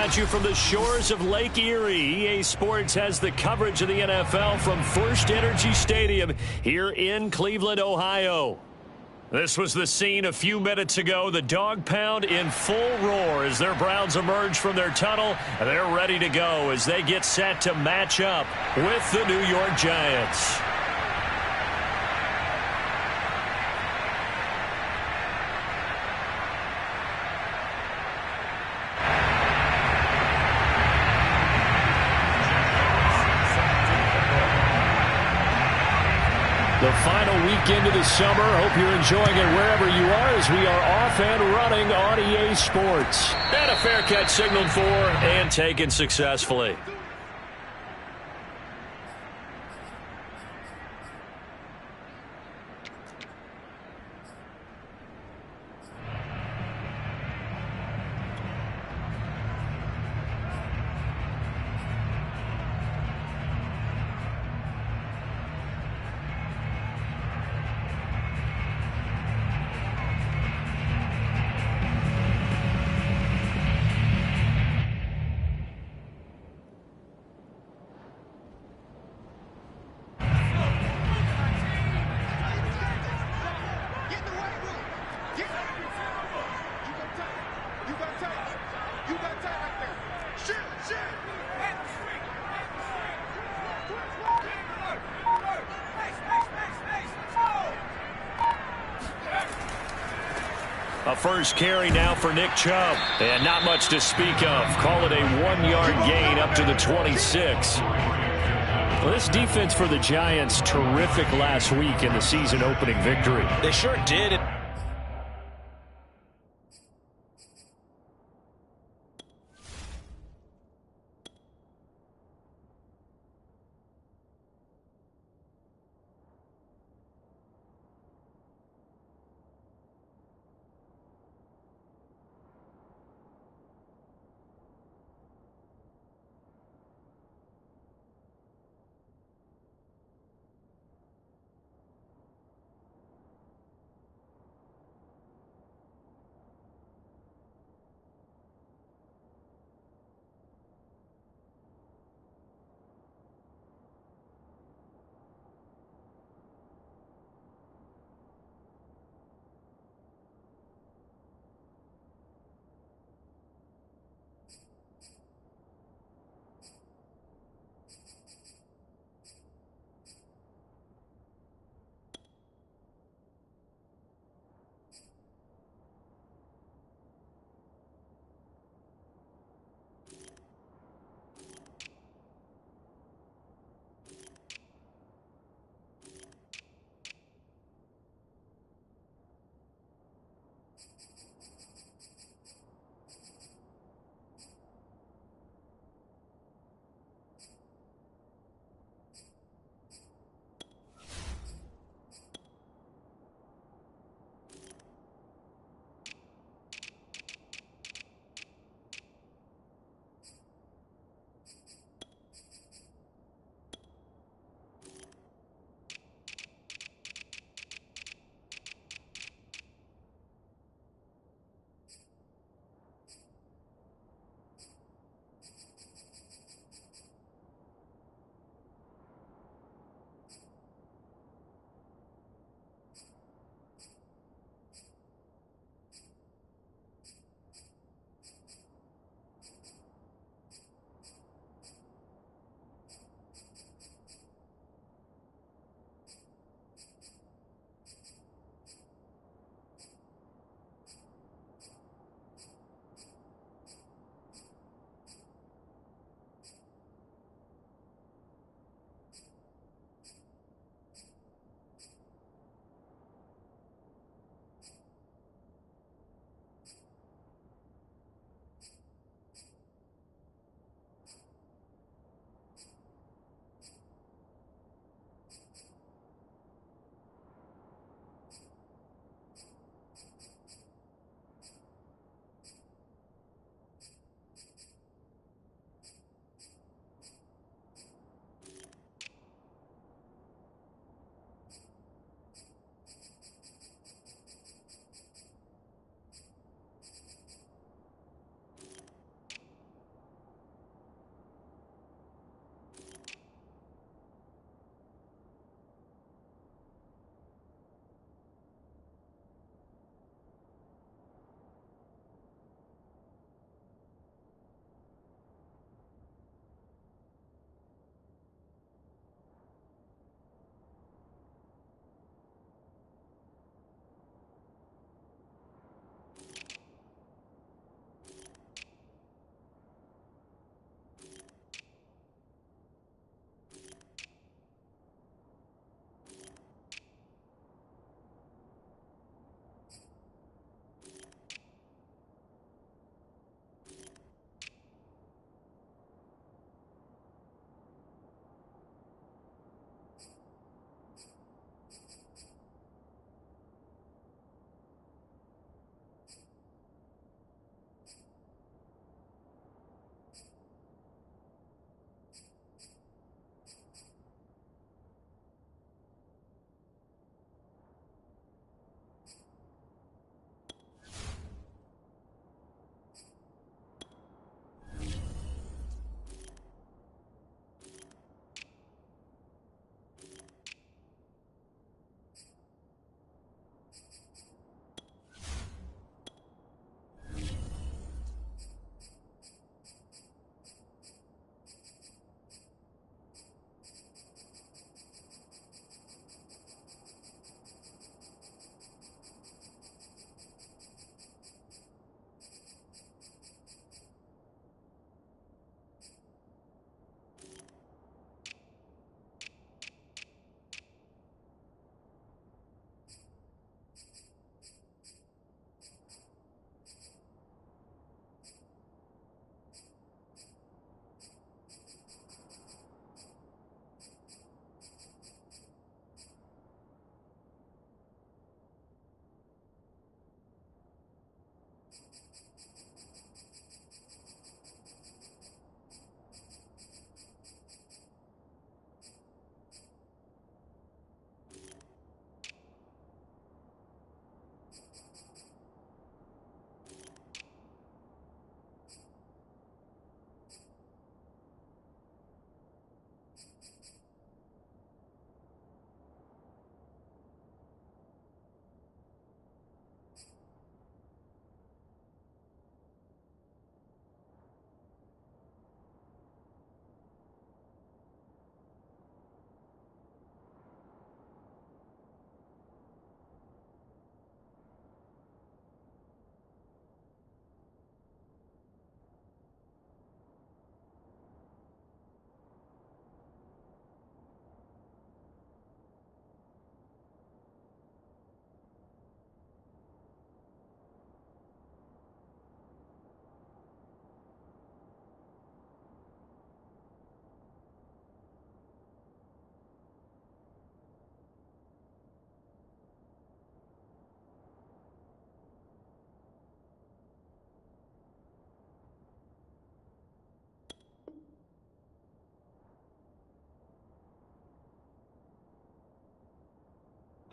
at you from the shores of Lake Erie. EA Sports has the coverage of the NFL from First Energy Stadium here in Cleveland, Ohio. This was the scene a few minutes ago. The dog pound in full roar as their Browns emerge from their tunnel. They're ready to go as they get set to match up with the New York Giants. The final weekend of the summer. Hope you're enjoying it wherever you are as we are off and running on EA Sports. And a fair catch signaled for and taken successfully. A first carry now for Nick Chubb. And not much to speak of. Call it a 1-yard gain up to the 26. Well, this defense for the Giants, terrific last week in the season opening victory. They sure did.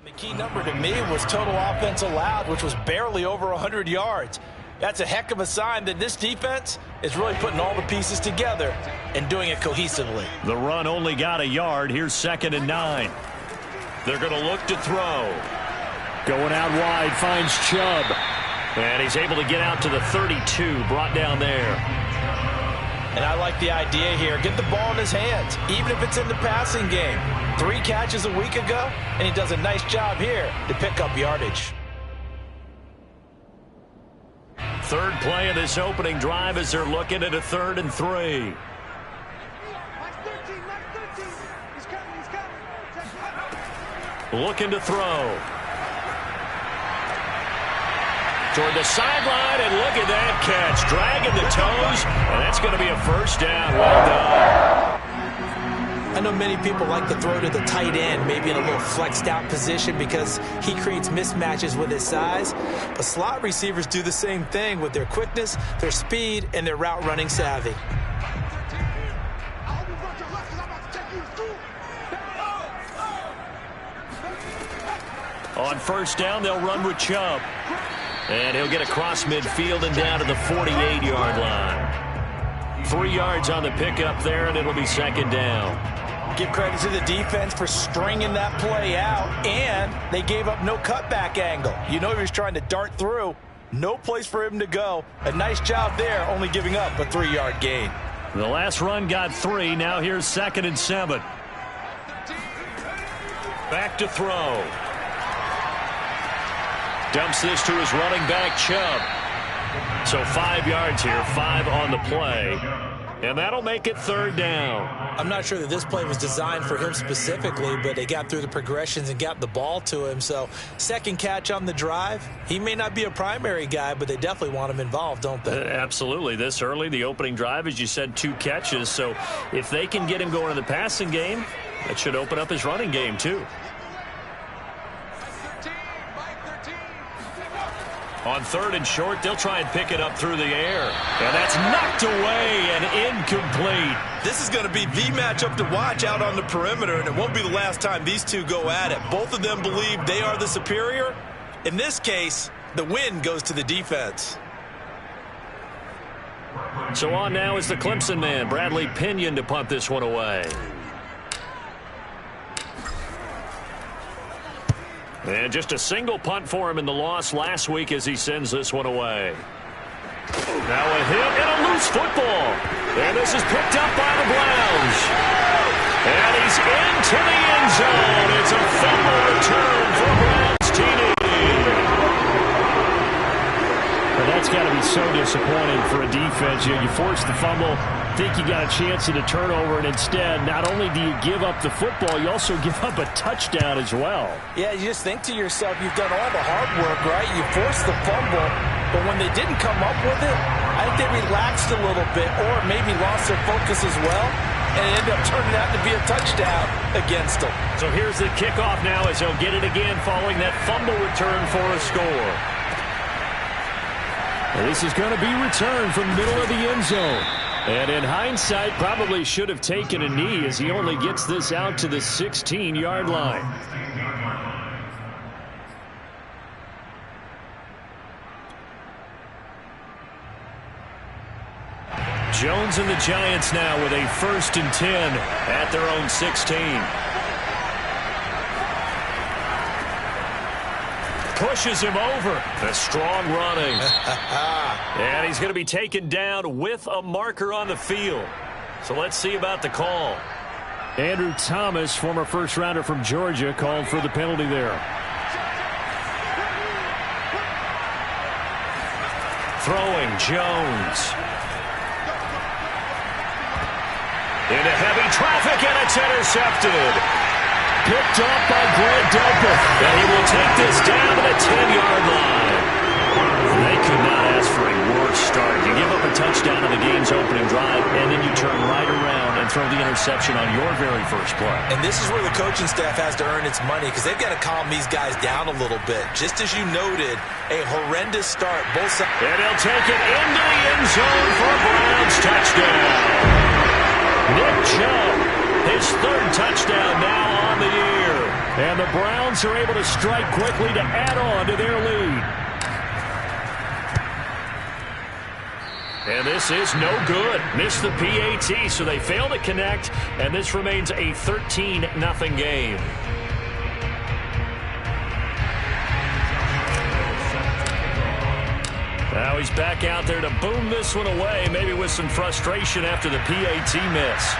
The key number to me was total offense allowed, which was barely over 100 yards. That's a heck of a sign that this defense is really putting all the pieces together and doing it cohesively. The run only got a yard. Here's 2nd and 9. They're going to look to throw. Going out wide, finds Chubb. And he's able to get out to the 32, brought down there. And I like the idea here. Get the ball in his hands, even if it's in the passing game. 3 catches a week ago, and he does a nice job here to pick up yardage. Third play of this opening drive as they're looking at a 3rd and 3. Looking to throw. Toward the sideline, and look at that catch. Dragging the toes, and that's going to be a first down. Well done. I know many people like to throw to the tight end, maybe in a little flexed out position because he creates mismatches with his size. But slot receivers do the same thing with their quickness, their speed, and their route running savvy. On first down, they'll run with Chubb. And he'll get across midfield and down to the 48-yard line. 3 yards on the pickup there, and it'll be 2nd down. Give credit to the defense for stringing that play out, and they gave up no cutback angle. You know he was trying to dart through. No place for him to go. A nice job there, only giving up a 3-yard gain. The last run got 3. Now here's 2nd and 7. Back to throw. Dumps this to his running back, Chubb. So 5 yards here, 5 on the play. And that'll make it 3rd down. I'm not sure that this play was designed for him specifically, but they got through the progressions and got the ball to him. So 2nd catch on the drive. He may not be a primary guy, but they definitely want him involved, don't they? Absolutely. This early, the opening drive, as you said, 2 catches. So if they can get him going in the passing game, that should open up his running game too. On 3rd and short, they'll try and pick it up through the air. And that's knocked away and incomplete. This is going to be the matchup to watch out on the perimeter, and it won't be the last time these two go at it. Both of them believe they are the superior. In this case, the win goes to the defense. So on now is the Clemson man, Bradley Pinion, to punt this one away. And just a single punt for him in the loss last week as he sends this one away. Now a hit and a loose football. And this is picked up by the Browns. And he's into the end zone. It's a fumble return for Browns TD. Well, that's got to be so disappointing for a defense. You force the fumble, think you got a chance at a turnover, and instead, not only do you give up the football, you also give up a touchdown as well. Yeah, you just think to yourself, you've done all the hard work, right? You forced the fumble, but when they didn't come up with it, I think they relaxed a little bit or maybe lost their focus as well, and it ended up turning out to be a touchdown against them. So here's the kickoff now as they'll get it again following that fumble return for a score. This is going to be returned from the middle of the end zone. And in hindsight, probably should have taken a knee as he only gets this out to the 16-yard line. Jones and the Giants now with a 1st and 10 at their own 16. Pushes him over. A strong running. And he's going to be taken down with a marker on the field. So let's see about the call. Andrew Thomas, former first-rounder from Georgia, called for the penalty there. Throwing Jones. Into heavy traffic, and it's intercepted. Picked up by Grant Delpit. And he will take this down to the 10-yard line. They could not ask for a worse start. You give up a touchdown in the game's opening drive, and then you turn right around and throw the interception on your very first play. And this is where the coaching staff has to earn its money because they've got to calm these guys down a little bit. Just as you noted, a horrendous start. Both sides. And he'll take it into the end zone for a Browns touchdown. Nick Chubb, his 3rd touchdown now on the year. And the Browns are able to strike quickly to add on to their lead. And this is no good. Missed the PAT, so they fail to connect, and this remains a 13-0 game. Now he's back out there to boom this one away, maybe with some frustration after the PAT miss.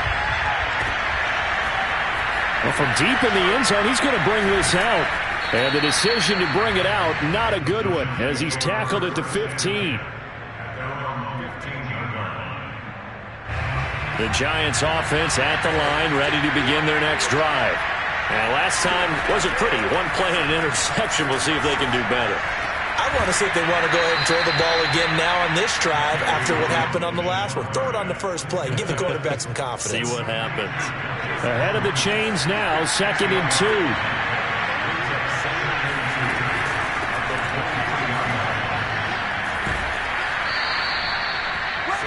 Well, from deep in the end zone, he's going to bring this out. And the decision to bring it out, not a good one, as he's tackled at the 15. The Giants offense at the line, ready to begin their next drive. And last time wasn't pretty. One play and an interception. We'll see if they can do better. I want to see if they want to go ahead and throw the ball again now on this drive after what happened on the last one. Throw it on the first play. Give the quarterback some confidence. See what happens. Ahead of the chains now, 2nd and 2.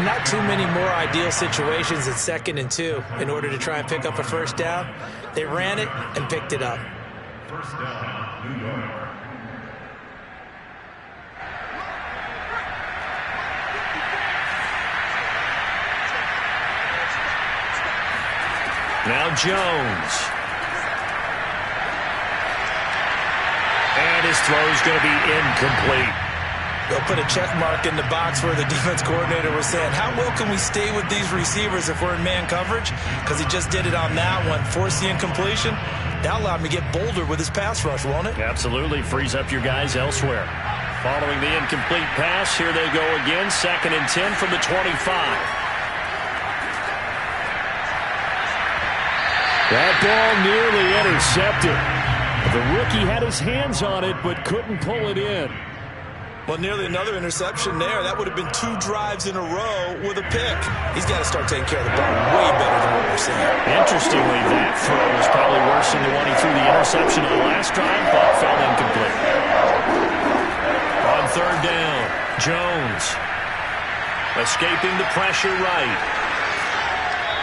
Not too many more ideal situations at 2nd and 2 in order to try and pick up a first down. They ran it and picked it up. First down, New York. Now Jones. And his throw is going to be incomplete. They'll put a check mark in the box where the defense coordinator was saying, how well can we stay with these receivers if we're in man coverage? Because he just did it on that one, forced the incompletion. That'll allow him to get bolder with his pass rush, won't it? Absolutely. Frees up your guys elsewhere. Following the incomplete pass, here they go again. 2nd and 10 from the 25. That ball nearly intercepted. The rookie had his hands on it, but couldn't pull it in. Well, nearly another interception there. That would have been 2 drives in a row with a pick. He's got to start taking care of the ball way better than what we're seeing. Interestingly, that throw was probably worse than the one he threw the interception on the last drive, but fell incomplete. On 3rd down, Jones escaping the pressure right.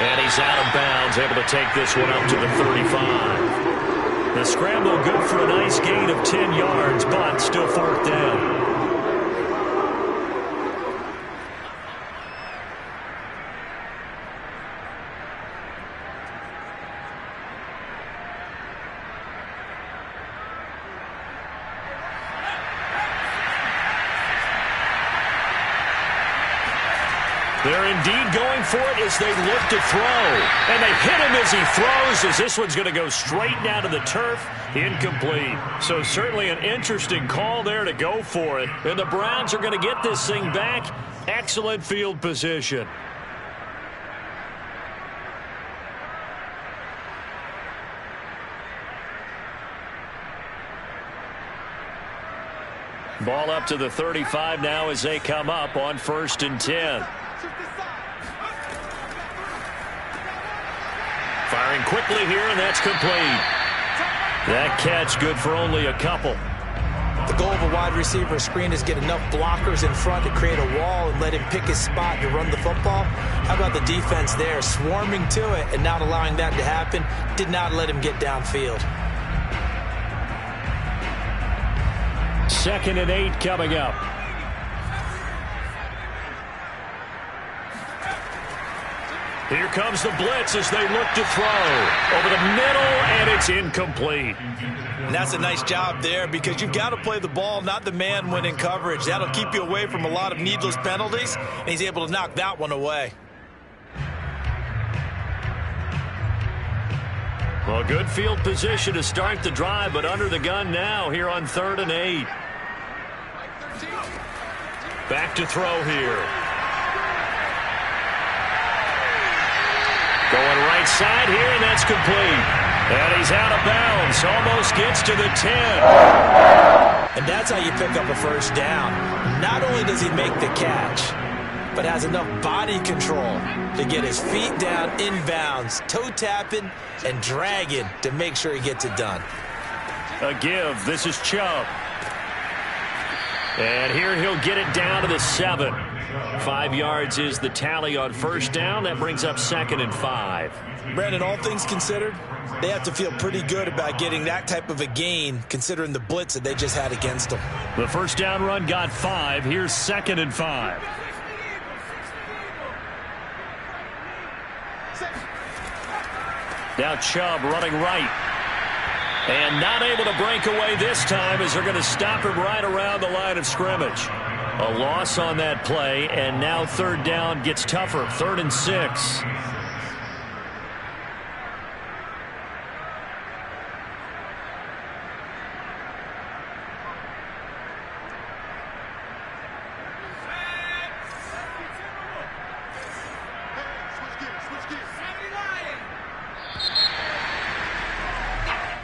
And he's out of bounds, able to take this one up to the 35. The scramble good for a nice gain of 10 yards, but still 4th down. They're indeed going for it as they look to throw. And they hit him as he throws, as this one's going to go straight down to the turf. Incomplete. So certainly an interesting call there to go for it. And the Browns are going to get this thing back. Excellent field position. Ball up to the 35 now as they come up on 1st and 10. Firing quickly here, and that's complete. That catch good for only a couple. The goal of a wide receiver screen is get enough blockers in front to create a wall and let him pick his spot to run the football. How about the defense there, swarming to it and not allowing that to happen? Did not let him get downfield. 2nd and 8 coming up. Here comes the blitz as they look to throw. Over the middle, and it's incomplete. And that's a nice job there because you've got to play the ball, not the man when in coverage. That'll keep you away from a lot of needless penalties, and he's able to knock that one away. Well, good field position to start the drive, but under the gun now here on 3rd and 8. Back to throw here. Going right side here, and that's complete. And he's out of bounds. Almost gets to the 10. And that's how you pick up a first down. Not only does he make the catch, but has enough body control to get his feet down inbounds, toe tapping and dragging to make sure he gets it done. A give. This is Chubb. And here he'll get it down to the 7. 5 yards is the tally on first down. That brings up 2nd and 5. Brandon, all things considered, they have to feel pretty good about getting that type of a gain considering the blitz that they just had against them. The first down run got 5. Here's 2nd and 5. Now Chubb running right. And not able to break away this time as they're going to stop him right around the line of scrimmage. A loss on that play, and now 3rd down gets tougher. 3rd and 6.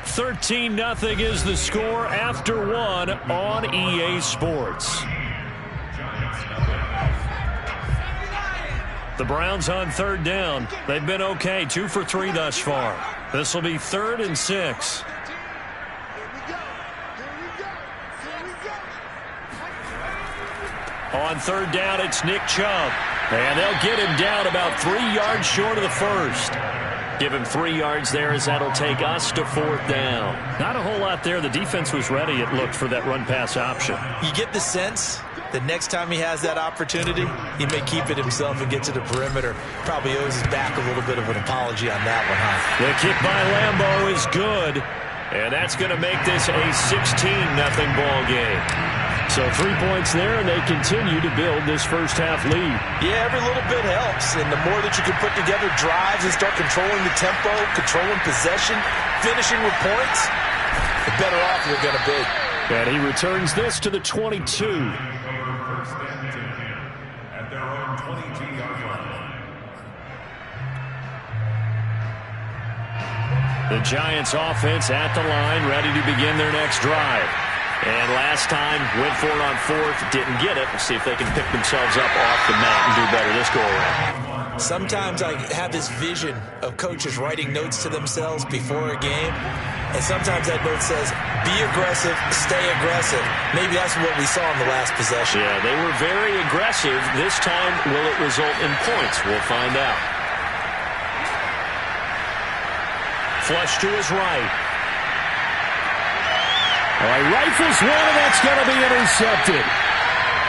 $13-0 is the score after 1 on EA Sports. The Browns on 3rd down. They've been okay, 2 for 3 thus far. This will be 3rd and 6. On 3rd down, it's Nick Chubb. And they'll get him down about 3 yards short of the first. Give him 3 yards there as that'll take us to 4th down. Not a whole lot there. The defense was ready, it looked, for that run-pass option. You get the sense that next time he has that opportunity, he may keep it himself and get to the perimeter. Probably owes his back a little bit of an apology on that one, huh? The kick by Lambeau is good, and that's going to make this a 16-0 ball game. So 3 points there, and they continue to build this first half lead. Yeah, every little bit helps, and the more that you can put together drives and start controlling the tempo, controlling possession, finishing with points, the better off you're going to be. And he returns this to the 22. First and 10 at their own 22-yard line. The Giants offense at the line, ready to begin their next drive. And last time, went for it on 4th, didn't get it. We'll see if they can pick themselves up off the mat and do better this go-around. Sometimes I have this vision of coaches writing notes to themselves before a game, and sometimes that note says, be aggressive, stay aggressive. Maybe that's what we saw in the last possession. Yeah, they were very aggressive. This time, will it result in points? We'll find out. Flush to his right. All right, rifles one, and that's going to be intercepted.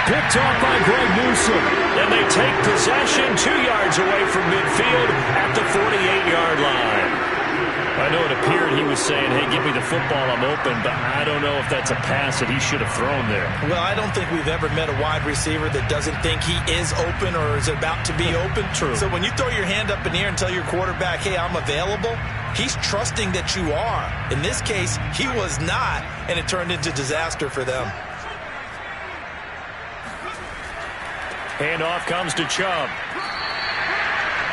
Picked off by Greg Newsome. And they take possession 2 yards away from midfield at the 48-yard line. I know it appeared he was saying, hey, give me the football, I'm open, but I don't know if that's a pass that he should have thrown there. Well, I don't think we've ever met a wide receiver that doesn't think he is open or is about to be open. True. So when you throw your hand up in the air and tell your quarterback, hey, I'm available, he's trusting that you are. In this case, he was not, and it turned into disaster for them. Handoff comes to Chubb.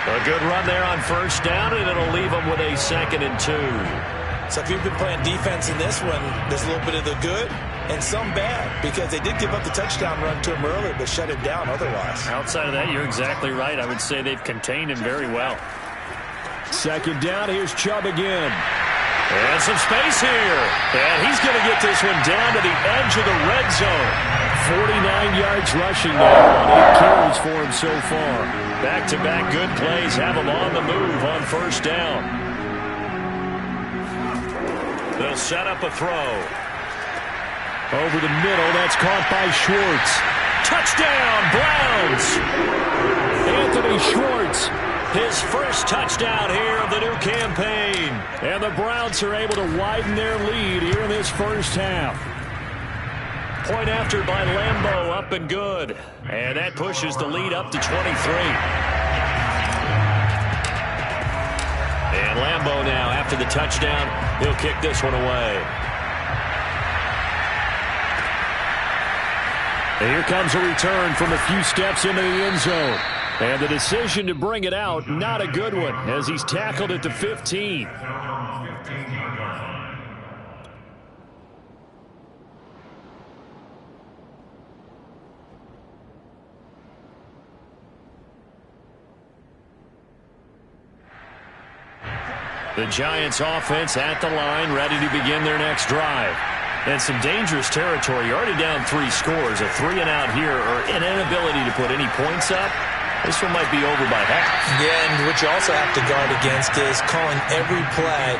A good run there on first down, and it'll leave them with a 2nd and 2. So if you've been playing defense in this one, there's a little bit of the good and some bad, because they did give up the touchdown run to him earlier, but shut him down otherwise. Outside of that, you're exactly right. I would say they've contained him very well. 2nd down, here's Chubb again. And some space here. And he's going to get this one down to the edge of the red zone. 49 yards rushing now. 8 carries for him so far. Back-to-back good plays have him on the move on first down. They'll set up a throw. Over the middle, that's caught by Schwartz. Touchdown, Browns! Anthony Schwartz. His first touchdown here of the new campaign. And the Browns are able to widen their lead here in this first half. Point after by Lambeau, up and good. And that pushes the lead up to 23. And Lambeau now, after the touchdown, he'll kick this one away. And here comes a return from a few steps into the end zone. And the decision to bring it out, not a good one, as he's tackled at the 15. The Giants offense at the line, ready to begin their next drive. And some dangerous territory. You're already down 3 scores. A 3 and out here, or an inability to put any points up. This one might be over by half. Yeah, and what you also have to guard against is calling every play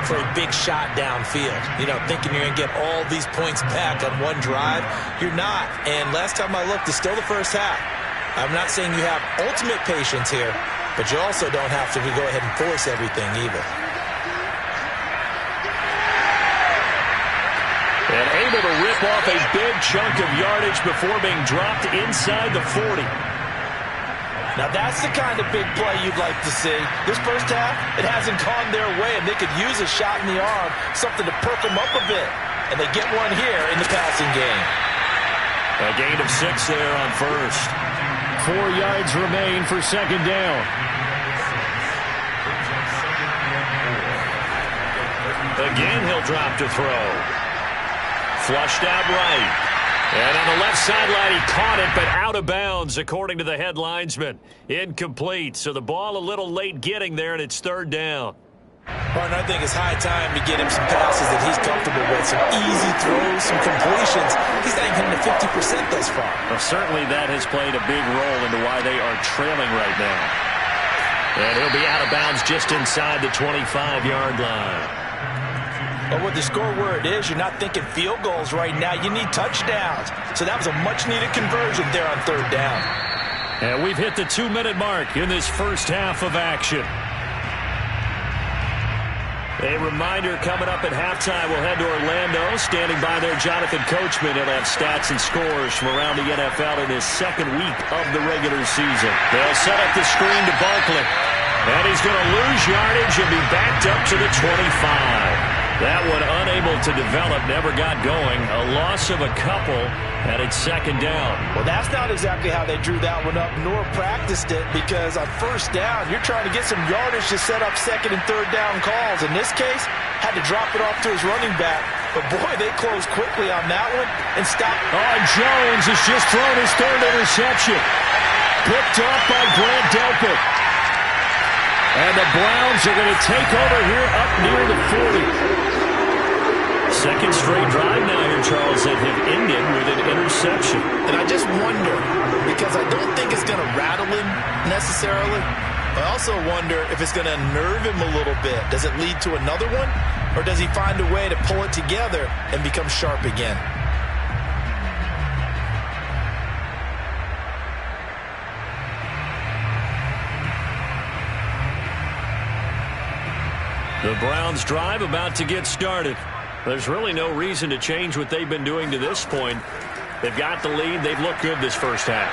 for a big shot downfield. You know, thinking you're going to get all these points back on one drive. You're not. And last time I looked, it's still the first half. I'm not saying you have ultimate patience here, but you also don't have to go ahead and force everything either. And able to rip off a big chunk of yardage before being dropped inside the 40. Now that's the kind of big play you'd like to see. This first half, it hasn't gone their way, and they could use a shot in the arm, something to perk them up a bit. And they get one here in the passing game. A gain of 6 there on first. 4 yards remain for second down. Again, he'll drop to throw. Flushed out right. And on the left sideline, he caught it, but out of bounds, according to the head linesman. Incomplete, so the ball a little late getting there, and it's third down. Martin, I think it's high time to get him some passes that he's comfortable with, some easy throws, some completions. He's not even hitting the 50% thus far. Well, certainly that has played a big role into why they are trailing right now. And he'll be out of bounds just inside the 25-yard line. But with the score where it is, you're not thinking field goals right now. You need touchdowns. So that was a much-needed conversion there on third down. And we've hit the 2-minute mark in this first half of action. A reminder coming up at halftime, we'll head to Orlando. Standing by there, Jonathan Coachman. He'll have stats and scores from around the NFL in his second week of the regular season. They'll set up the screen to Barkley. And he's going to lose yardage and be backed up to the 25. That one unable to develop, never got going. A loss of a couple, and it's second down. Well, that's not exactly how they drew that one up, nor practiced it, because on first down, you're trying to get some yardage to set up second and third down calls. In this case, had to drop it off to his running back. But, boy, they closed quickly on that one and stopped. Oh, Jones has just thrown his third interception. Picked off by Grant Delpit. And the Browns are going to take over here up near the 40. Second straight drive now here, Charles, that have ended with an interception. And I just wonder, because I don't think it's going to rattle him necessarily. I also wonder if it's going to nerve him a little bit. Does it lead to another one? Or does he find a way to pull it together and become sharp again? The Browns drive about to get started. There's really no reason to change what they've been doing to this point. They've got the lead. They've looked good this first half.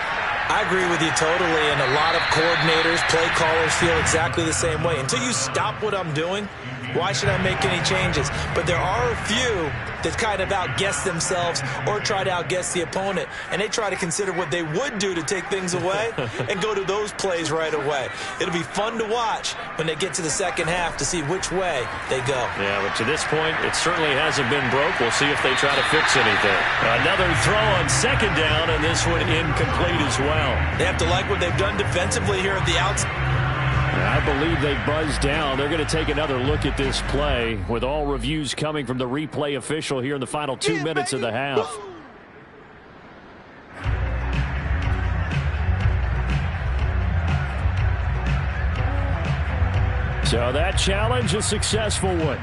I agree with you totally, and a lot of coordinators, play callers feel exactly the same way. Until you stop what I'm doing, why should I make any changes? But there are a few that kind of outguess themselves or try to outguess the opponent, and they try to consider what they would do to take things away and go to those plays right away. It'll be fun to watch when they get to the second half to see which way they go. Yeah, but to this point, it certainly hasn't been broke. We'll see if they try to fix anything. Another throw on second down, and this one incomplete as well. They have to like what they've done defensively here at the outside. I believe they buzzed down. They're going to take another look at this play with all reviews coming from the replay official here in the final 2 minutes of the half. So that challenge, a successful one.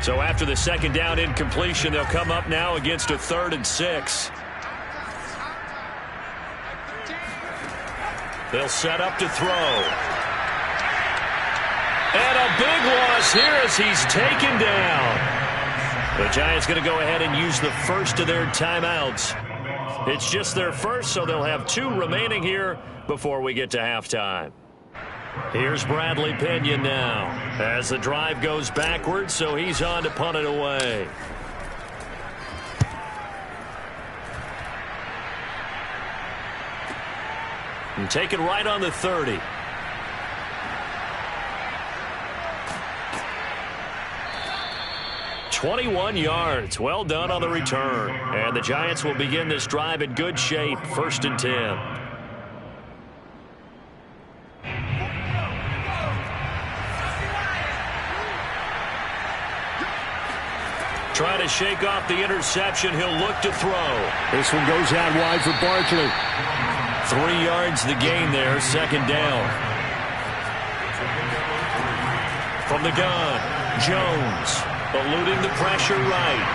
So after the second down incompletion, they'll come up now against a 3rd and 6. They'll set up to throw. And a big loss here as he's taken down. The Giants going to go ahead and use the first of their timeouts. It's just their first, so they'll have 2 remaining here before we get to halftime. Here's Bradley Pinion now as the drive goes backwards, so he's on to punt it away. And taken right on the 30. "21 yards. Well done on the return. And the Giants will begin this drive in good shape. 1st and 10. trying to shake off the interception. He'll look to throw. This one goes out wide for Barkley. 3 yards the gain there, second down. From the gun, Jones eluding the pressure right.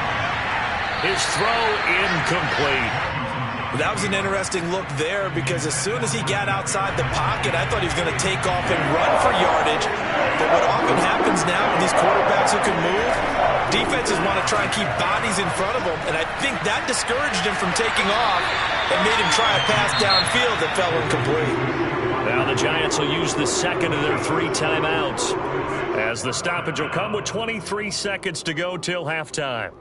His throw incomplete. That was an interesting look there because as soon as he got outside the pocket, I thought he was going to take off and run for yardage. But what often happens now with these quarterbacks who can move, defenses want to try and keep bodies in front of them, and I think that discouraged him from taking off and made him try a pass downfield that fell incomplete. Now the Giants will use the second of their 3 timeouts as the stoppage will come with 23 seconds to go till halftime.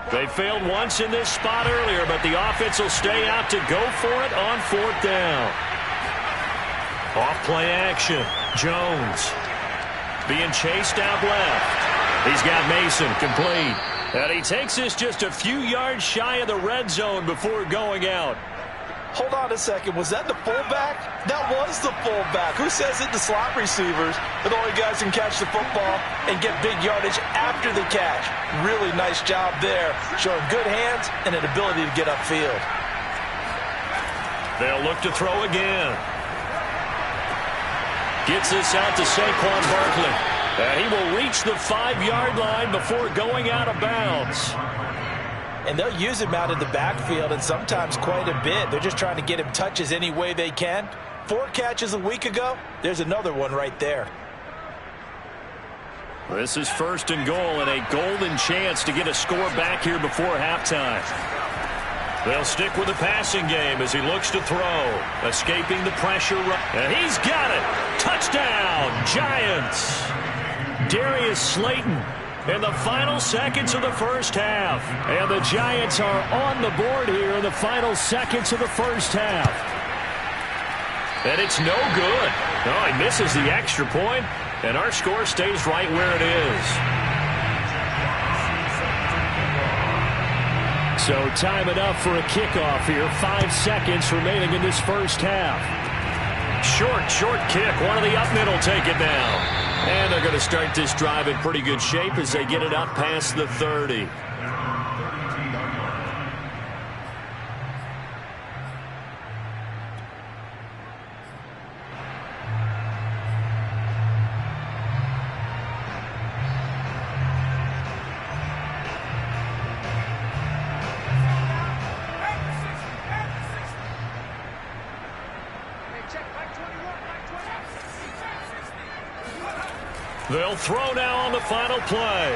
They failed once in this spot earlier, but the offense will stay out to go for it on 4th down. Off play action. Jones being chased out left. He's got Mason complete. And he takes this just a few yards shy of the red zone before going out. Hold on a second. Was that the fullback? That was the fullback. Who says it? The slot receivers. The only guys can catch the football and get big yardage after the catch. Really nice job there. Showing good hands and an ability to get upfield. They'll look to throw again. Gets this out to Saquon Barkley. And he will reach the 5-yard line before going out of bounds. And they'll use him out in the backfield, and sometimes quite a bit. They're just trying to get him touches any way they can. 4 catches a week ago. There's another one right there. This is 1st and goal, and a golden chance to get a score back here before halftime. They'll stick with the passing game as he looks to throw. Escaping the pressure. And he's got it. Touchdown, Giants. Darius Slayton in the final seconds of the first half. And the Giants are on the board here in the final seconds of the first half. And it's no good. Oh, he misses the extra point, and our score stays right where it is. So time enough for a kickoff here. 5 seconds remaining in this first half. Short kick. One of the up men will take it now. And they're going to start this drive in pretty good shape as they get it up past the 30. They'll throw now on the final play.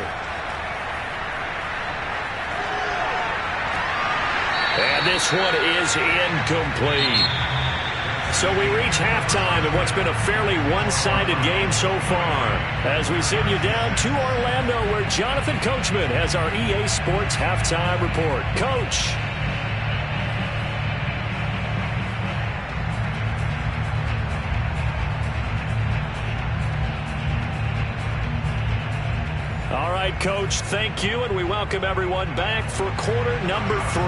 And this one is incomplete. So we reach halftime in what's been a fairly one-sided game so far. As we send you down to Orlando, where Jonathan Coachman has our EA Sports halftime report. Coach. All right, Coach, thank you, and we welcome everyone back for quarter number 3.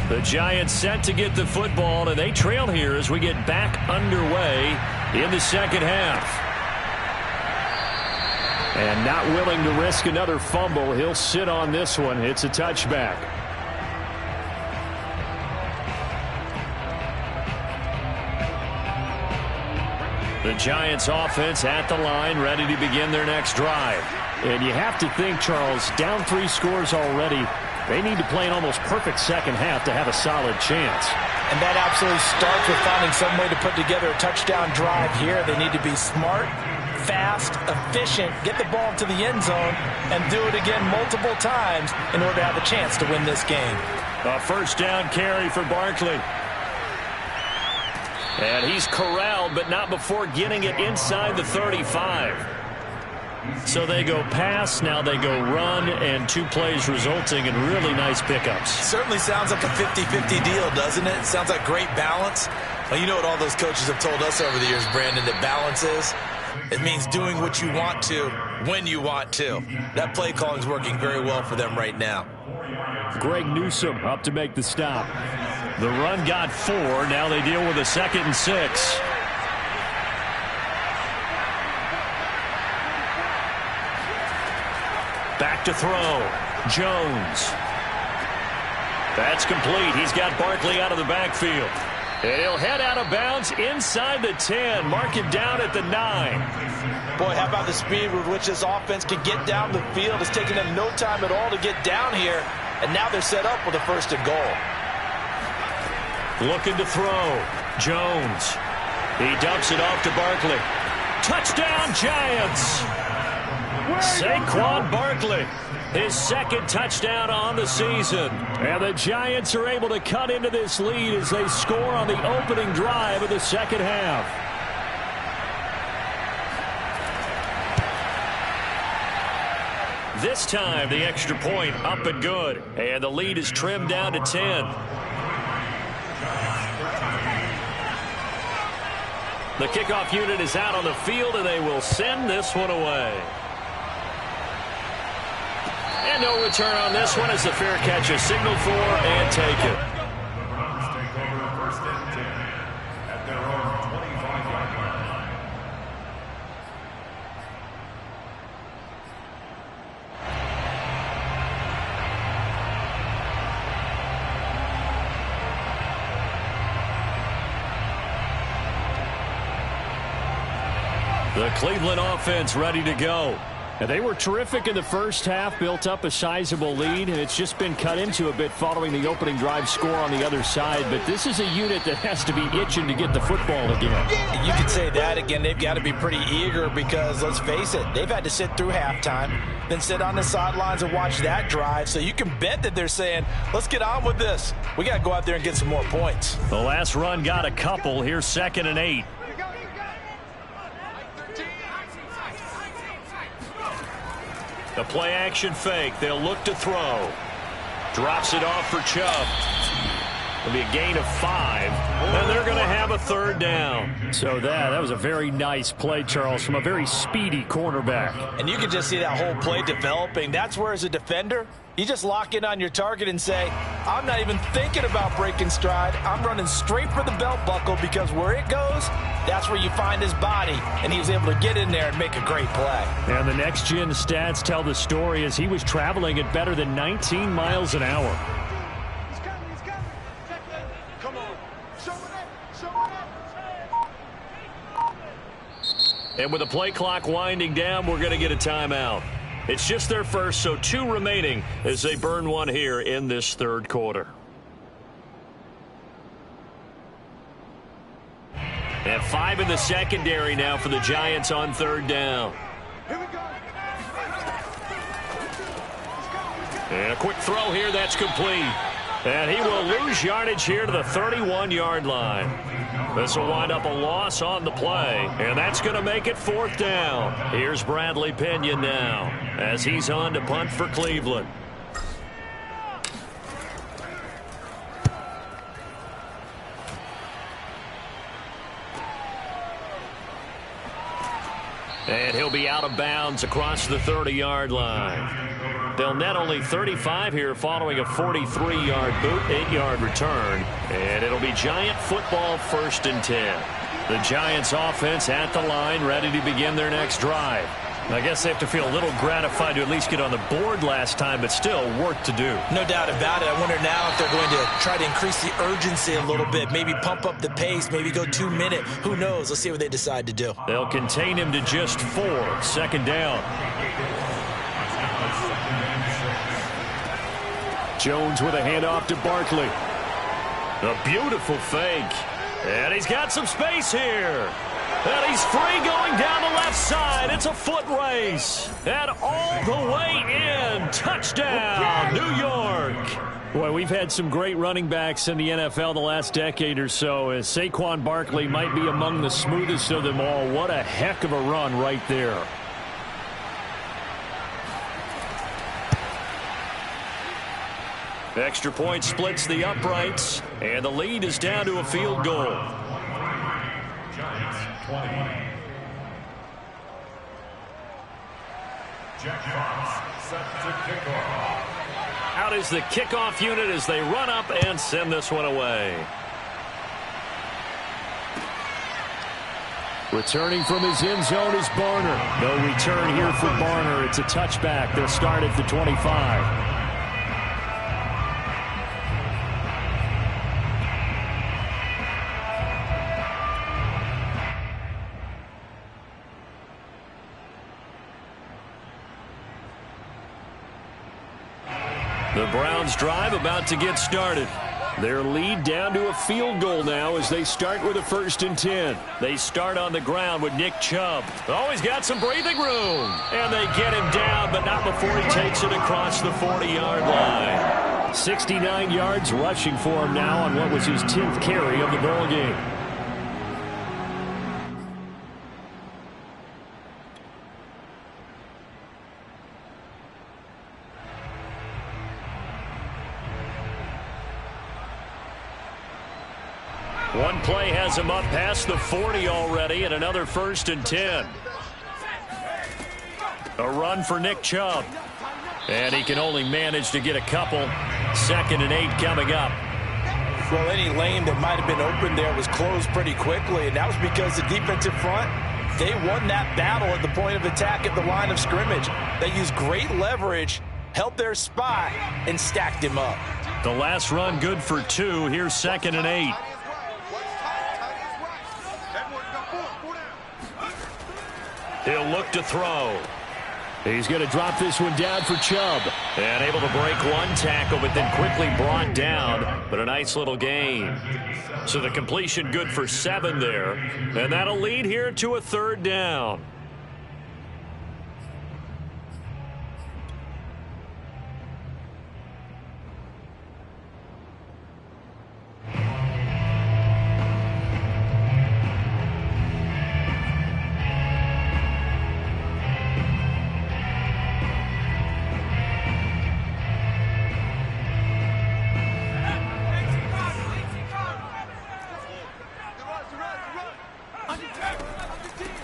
The Giants set to get the football, and they trail here as we get back underway in the second half. And not willing to risk another fumble, he'll sit on this one. It's a touchback. The Giants offense at the line, ready to begin their next drive. And you have to think, Charles, down 3 scores already. They need to play an almost perfect second half to have a solid chance. And that absolutely starts with finding some way to put together a touchdown drive here. They need to be smart, fast, efficient, get the ball to the end zone, and do it again multiple times in order to have a chance to win this game. A first down carry for Barkley. And he's corralled, but not before getting it inside the 35. So they go pass, now they go run, and 2 plays resulting in really nice pickups. Certainly sounds like a 50-50 deal, doesn't it? Sounds like great balance. Well, you know what all those coaches have told us over the years, Brandon, that balance is? It means doing what you want to when you want to. That play calling is working very well for them right now. Greg Newsome up to make the stop. The run got 4. Now they deal with a 2nd and 6. Back to throw. Jones. That's complete. He's got Barkley out of the backfield. And he'll head out of bounds inside the 10. Mark him down at the 9. Boy, how about the speed with which this offense can get down the field? It's taken them no time at all to get down here. And now they're set up with a 1st and goal. Looking to throw. Jones. He dumps it off to Barkley. Touchdown, Giants! Saquon Barkley, his 2nd touchdown on the season. And the Giants are able to cut into this lead as they score on the opening drive of the 2nd half. This time, the extra point up and good. And the lead is trimmed down to 10. The kickoff unit is out on the field, and they will send this one away. And no return on this one as the fair catch is signaled for and taken. The Browns take over 1st and 10 at their own 25-yard line. The Cleveland offense ready to go. And they were terrific in the first half, built up a sizable lead, and it's just been cut into a bit following the opening drive score on the other side. But this is a unit that has to be itching to get the football again. You could say that again. They've got to be pretty eager because, let's face it, they've had to sit through halftime, then sit on the sidelines and watch that drive. So you can bet that they're saying, let's get on with this. We got to go out there and get some more points. The last run got a couple. Here's 2nd and 8. The play action fake. They'll look to throw. Drops it off for Chubb. It'll be a gain of 5. And they're going to have a 3rd down. So that was a very nice play, Charles, from a very speedy cornerback. And you can just see that whole play developing. That's where, as a defender, you just lock in on your target and say, I'm not even thinking about breaking stride. I'm running straight for the belt buckle because where it goes, that's where you find his body. And he was able to get in there and make a great play. And the next-gen stats tell the story as he was traveling at better than 19 miles an hour. He's coming. Come on. Show it up. And with the play clock winding down, we're going to get a timeout. It's just their first, so 2 remaining as they burn one here in this 3rd quarter. And 5 in the secondary now for the Giants on 3rd down. Here we go. And a quick throw here, that's complete. And he will lose yardage here to the 31-yard line. This will wind up a loss on the play, and that's going to make it 4th down. Here's Bradley Pinion now as he's on to punt for Cleveland. And he'll be out of bounds across the 30-yard line. They'll net only 35 here following a 43-yard boot, 8-yard return. And it'll be Giant football 1st and 10. The Giants offense at the line, ready to begin their next drive. I guess they have to feel a little gratified to at least get on the board last time, but still work to do. No doubt about it. I wonder now if they're going to try to increase the urgency a little bit, maybe pump up the pace, maybe go 2-minute. Who knows? Let's see what they decide to do. They'll contain him to just 4. 2nd down. Jones with a handoff to Barkley. A beautiful fake. And he's got some space here. And he's free going down the left side. It's a foot race. And all the way in. Touchdown, New York. Boy, we've had some great running backs in the NFL the last decade or so. As Saquon Barkley might be among the smoothest of them all. What a heck of a run right there. Extra point splits the uprights, and the lead is down to a field goal. Giants 20. Jack Fox set to kick off. Out is the kickoff unit as they run up and send this one away. Returning from his end zone is Barner. No return here for Barner. It's a touchback. They'll start at the 25. The Browns drive about to get started. Their lead down to a field goal now as they start with a 1st and 10. They start on the ground with Nick Chubb. Oh, he's got some breathing room. And they get him down, but not before he takes it across the 40-yard line. 69 yards rushing for him now on what was his 10th carry of the ball game. One play has him up past the 40 already, and another 1st and 10. A run for Nick Chubb. And he can only manage to get a couple. 2nd and 8 coming up. Well, any lane that might have been open there was closed pretty quickly, and that was because the defensive front, they won that battle at the point of attack at the line of scrimmage. They used great leverage, held their spot, and stacked him up. The last run good for 2. Here's 2nd and 8. He'll look to throw. He's going to drop this one down for Chubb. And able to break one tackle, but then quickly brought down. But a nice little gain. So the completion good for 7 there. And that'll lead here to a 3rd down.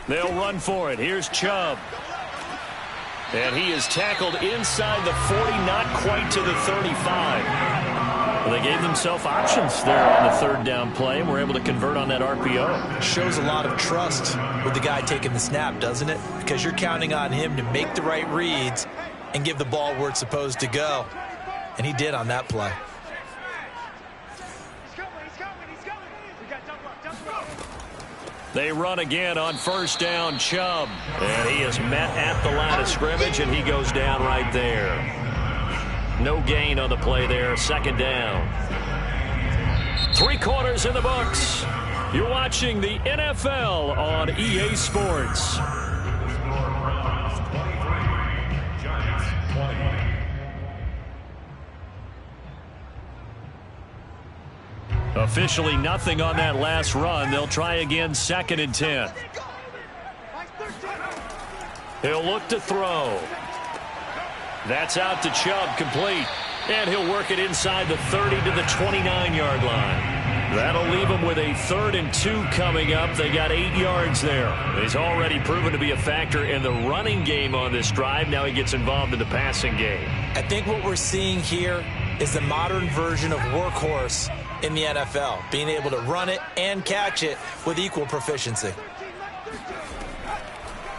They'll run for it. Here's Chubb. And he is tackled inside the 40, not quite to the 35. Well, they gave themselves options there on the 3rd down play and were able to convert on that RPO. Shows a lot of trust with the guy taking the snap, doesn't it? Because you're counting on him to make the right reads and give the ball where it's supposed to go. And he did on that play. They run again on 1st down, Chubb. And he is met at the line of scrimmage, and he goes down right there. No gain on the play there, 2nd down. 3 quarters in the books. You're watching the NFL on EA Sports. Officially nothing on that last run. They'll try again, 2nd and 10. He'll look to throw. That's out to Chubb, complete. And he'll work it inside the 30 to the 29-yard line. That'll leave him with a 3rd and 2 coming up. They got 8 yards there. He's already proven to be a factor in the running game on this drive. Now he gets involved in the passing game. I think what we're seeing here is the modern version of workhorse in the NFL, being able to run it and catch it with equal proficiency.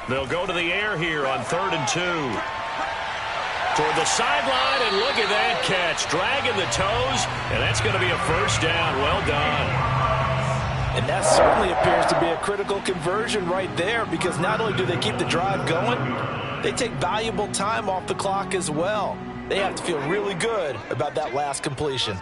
They'll go to the air here on 3rd and 2. Toward the sideline, and look at that catch. Dragging the toes, and that's going to be a 1st down. Well done. And that certainly appears to be a critical conversion right there, because not only do they keep the drive going, they take valuable time off the clock as well. They have to feel really good about that last completion.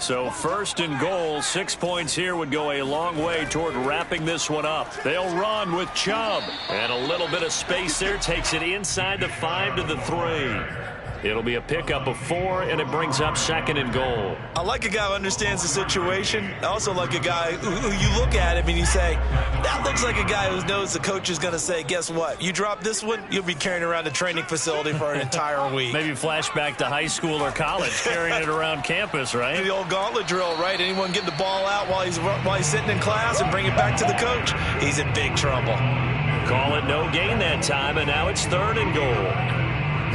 So 1st and goal, 6 points here would go a long way toward wrapping this one up. They'll run with Chubb. And a little bit of space there takes it inside the 5 to the 3. It'll be a pickup of 4, and it brings up 2nd and goal. I like a guy who understands the situation. I also like a guy who you look at him and you say, that looks like a guy who knows the coach is going to say, guess what? You drop this one, you'll be carrying around the training facility for an entire week. Maybe flashback to high school or college, carrying it around campus, right? The old gauntlet drill, right? Anyone get the ball out while he's sitting in class and bring it back to the coach, he's in big trouble. Call it no gain that time, and now it's 3rd and goal.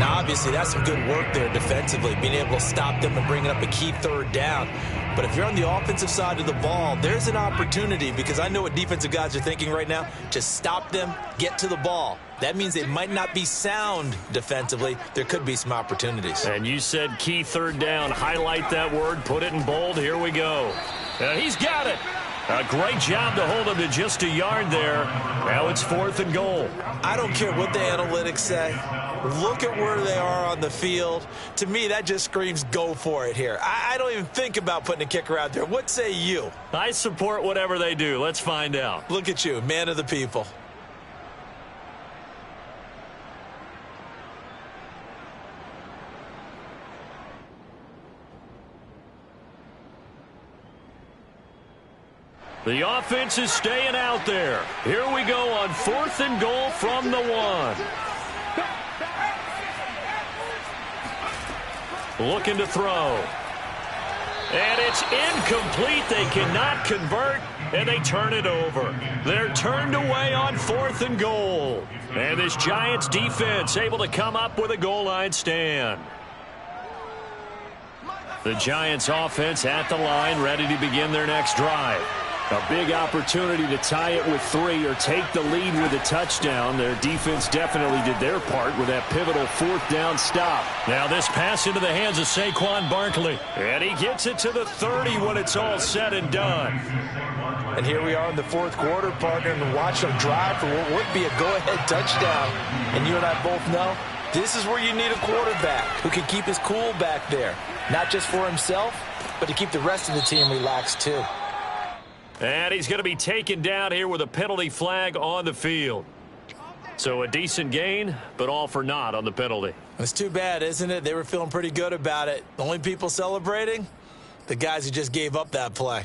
Now, obviously, that's some good work there defensively, being able to stop them and bringing up a key third down. But if you're on the offensive side of the ball, there's an opportunity, because I know what defensive guys are thinking right now, to stop them, get to the ball. That means they might not be sound defensively. There could be some opportunities. And you said key third down. Highlight that word. Put it in bold. Here we go. He's got it. A great job to hold him to just a yard there. Now it's 4th and goal. I don't care what the analytics say. Look at where they are on the field. To me, that just screams go for it here. I don't even think about putting a kicker out there. What say you? I support whatever they do. Let's find out. Look at you, man of the people. The offense is staying out there. Here we go on 4th and goal from the 1. Looking to throw. And it's incomplete. They cannot convert, and they turn it over. They're turned away on 4th and goal. And this Giants defense able to come up with a goal line stand. The Giants offense at the line, ready to begin their next drive. A big opportunity to tie it with 3 or take the lead with a touchdown. Their defense definitely did their part with that pivotal 4th down stop. Now this pass into the hands of Saquon Barkley. And he gets it to the 30 when it's all said and done. And here we are in the 4th quarter, partner, and watch them drive for what would be a go-ahead touchdown. And you and I both know this is where you need a quarterback who can keep his cool back there. Not just for himself, but to keep the rest of the team relaxed too. And he's going to be taken down here with a penalty flag on the field. So a decent gain, but all for naught on the penalty. It's too bad, isn't it? They were feeling pretty good about it. The only people celebrating? The guys who just gave up that play.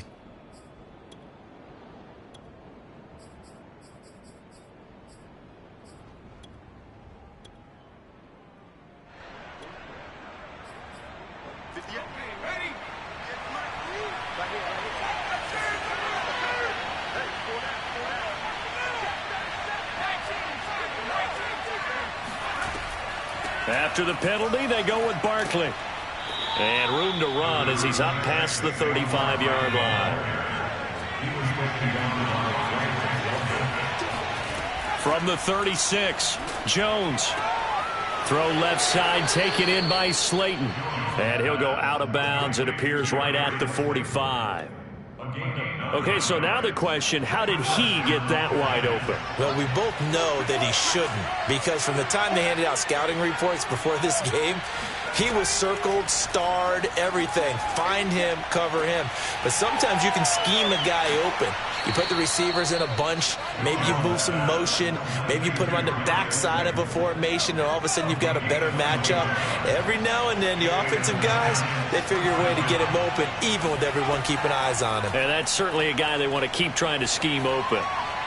After the penalty, they go with Barkley. And room to run as he's up past the 35-yard line. From the 36, Jones. Throw left side, taken in by Slayton. And he'll go out of bounds. It appears right at the 45. Okay, so now the question, how did he get that wide open? Well, we both know that he shouldn't, because from the time they handed out scouting reports before this game, he was circled, starred, everything. Find him, cover him. But sometimes you can scheme a guy open. You put the receivers in a bunch. Maybe you move some motion. Maybe you put them on the backside of a formation, and all of a sudden you've got a better matchup. Every now and then, the offensive guys, they figure a way to get him open, even with everyone keeping eyes on him. And that's certainly a guy they want to keep trying to scheme open.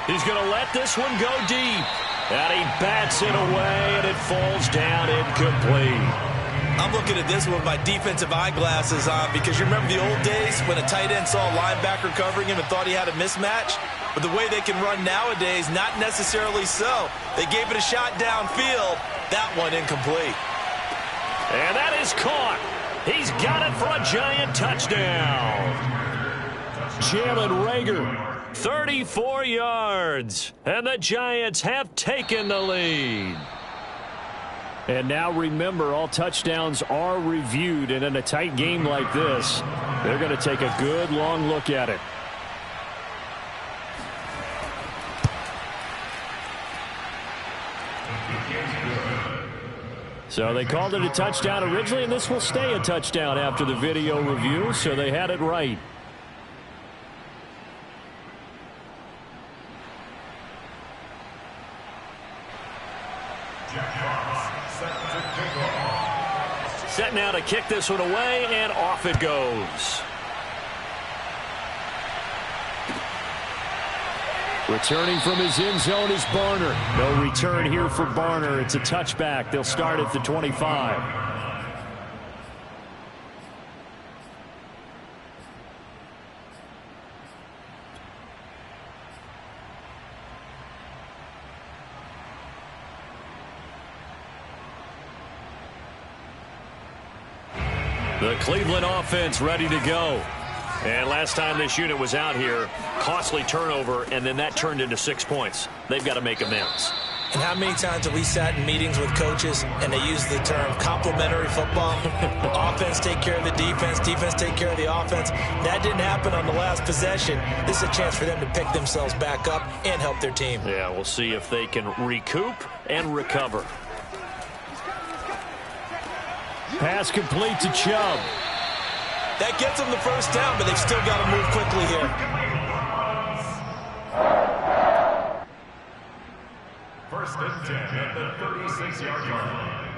He's going to let this one go deep. And he bats it away, and it falls down incomplete. I'm looking at this one with my defensive eyeglasses on, because you remember the old days when a tight end saw a linebacker covering him and thought he had a mismatch? But the way they can run nowadays, not necessarily so. They gave it a shot downfield. That one incomplete. And that is caught. He's got it for a Giant touchdown. Jalen Reagor, 34 yards. And the Giants have taken the lead. And now remember, all touchdowns are reviewed, and in a tight game like this, they're going to take a good long look at it. So they called it a touchdown originally, and this will stay a touchdown after the video review, so they had it right. Set now to kick this one away, and off it goes. Returning from his end zone is Barner. No return here for Barner. It's a touchback. They'll start at the 25. The Cleveland offense ready to go. And last time this unit was out here, costly turnover, and then that turned into 6 points. They've got to make amends. And how many times have we sat in meetings with coaches and they use the term complementary football? Offense take care of the defense, defense take care of the offense. That didn't happen on the last possession. This is a chance for them to pick themselves back up and help their team. Yeah, we'll see if they can recoup and recover. Pass complete to Chubb. That gets them the first down, but they've still got to move quickly here. First and 10 at the 36-yard line.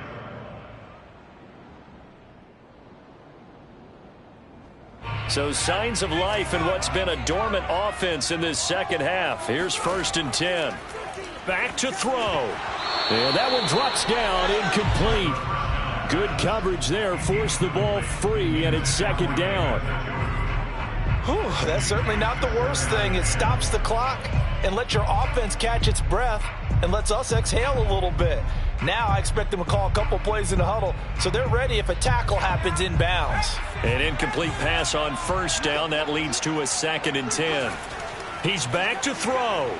So signs of life in what's been a dormant offense in this second half. Here's first and 10. Back to throw. And that one drops down, incomplete. Good coverage there, forced the ball free, and it's second down. Whew, that's certainly not the worst thing. It stops the clock and lets your offense catch its breath and lets us exhale a little bit. Now I expect them to call a couple plays in the huddle so they're ready if a tackle happens inbounds. An incomplete pass on first down. That leads to a second and 10. He's back to throw.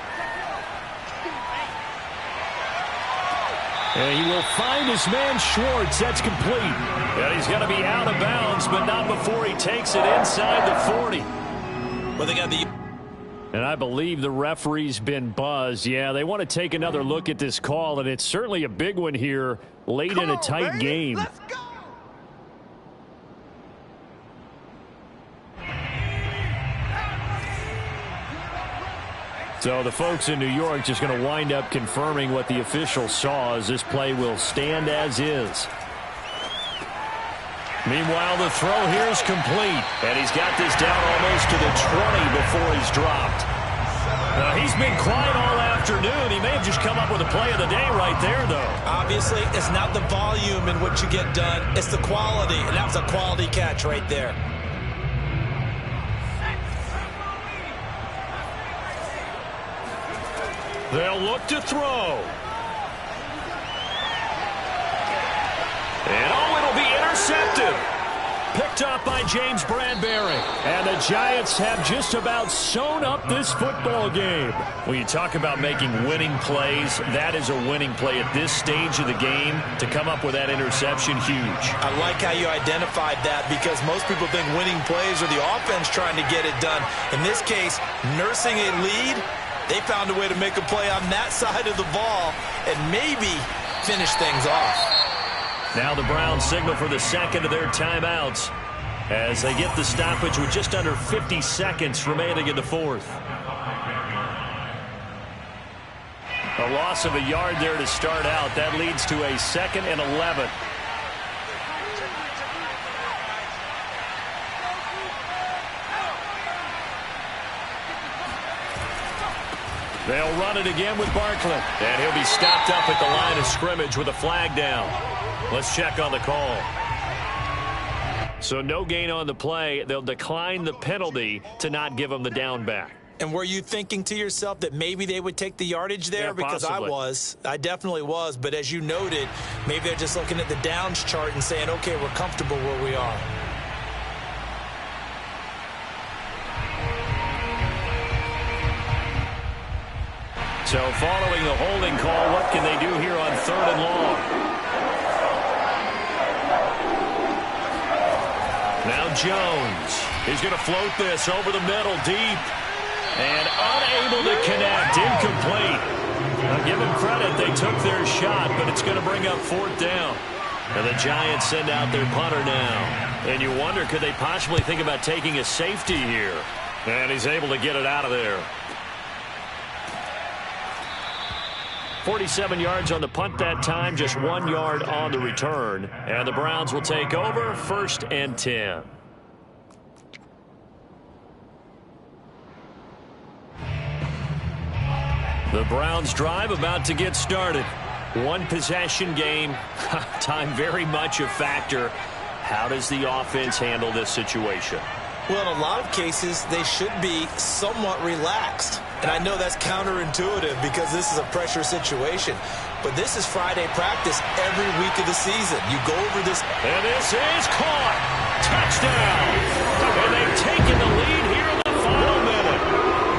And he will find his man Schwartz. That's complete. And he's going to be out of bounds, but not before he takes it inside the 40. Well, they got the... And I believe the referee's been buzzed. Yeah, they want to take another look at this call, and it's certainly a big one here late in a tight game. Let's go. So the folks in New York just going to wind up confirming what the official saw, as this play will stand as is. Meanwhile, the throw here is complete. And he's got this down almost to the 20 before he's dropped. Now, he's been quiet all afternoon. He may have just come up with a play of the day right there, though. Obviously, it's not the volume in what you get done. It's the quality, and that was a quality catch right there. They'll look to throw. And oh, it'll be intercepted. Picked up by James Bradbury. And the Giants have just about sewn up this football game. When you talk about making winning plays, that is a winning play at this stage of the game. To come up with that interception, huge. I like how you identified that, because most people think winning plays are the offense trying to get it done. In this case, nursing a lead, they found a way to make a play on that side of the ball and maybe finish things off. Now the Browns signal for the second of their timeouts as they get the stoppage with just under 50 seconds remaining in the fourth. A loss of a yard there to start out. That leads to a 2nd and 11. They'll run it again with Barkley. And he'll be stopped up at the line of scrimmage with a flag down. Let's check on the call. So no gain on the play. They'll decline the penalty to not give him the down back. And were you thinking to yourself that maybe they would take the yardage there? Yeah, because possibly. I definitely was. But as you noted, maybe they're just looking at the downs chart and saying, okay, we're comfortable where we are. So following the holding call, what can they do here on 3rd and long? Now Jones. He's going to float this over the middle deep. And unable to connect. Incomplete. I'll give them credit. They took their shot, but it's going to bring up 4th down. And the Giants send out their punter now. And you wonder, could they possibly think about taking a safety here? And he's able to get it out of there. 47 yards on the punt that time, just 1 yard on the return. And the Browns will take over, 1st and 10. The Browns drive about to get started. One possession game, time very much a factor. How does the offense handle this situation? Well, in a lot of cases, they should be somewhat relaxed. And I know that's counterintuitive because this is a pressure situation. But this is Friday practice every week of the season. You go over this. And this is caught. Touchdown. And they've taken the lead here in the final minute.